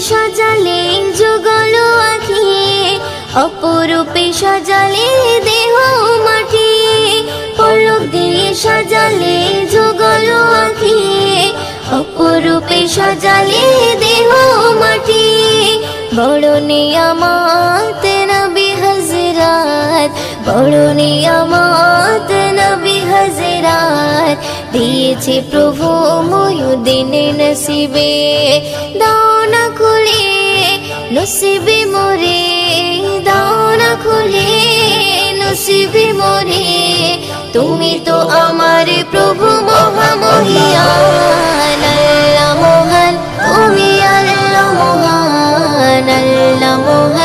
সাজালে যুগলো আখি, অপরূপে সাজালে দেহ মাটি। পলক দিয়ে সাজালে যুগলো আখি, অপরূপে সাজালে দেহ মাটি। বড় নিয়ামত নবী হযরত, বড় নিয়ামত নবী হযরত দিয়েছে প্রভু মুয়ুদ্দিন নসিবে। দাও না খুলে নসিবে মোরে, দাও না খুলে নসিবে মোরে। তুমি তো আমার প্রভু মহামহিয়ান, আল্লাহ মহান, তুমি আল্লাহ মহান, আল্লাহ মহান।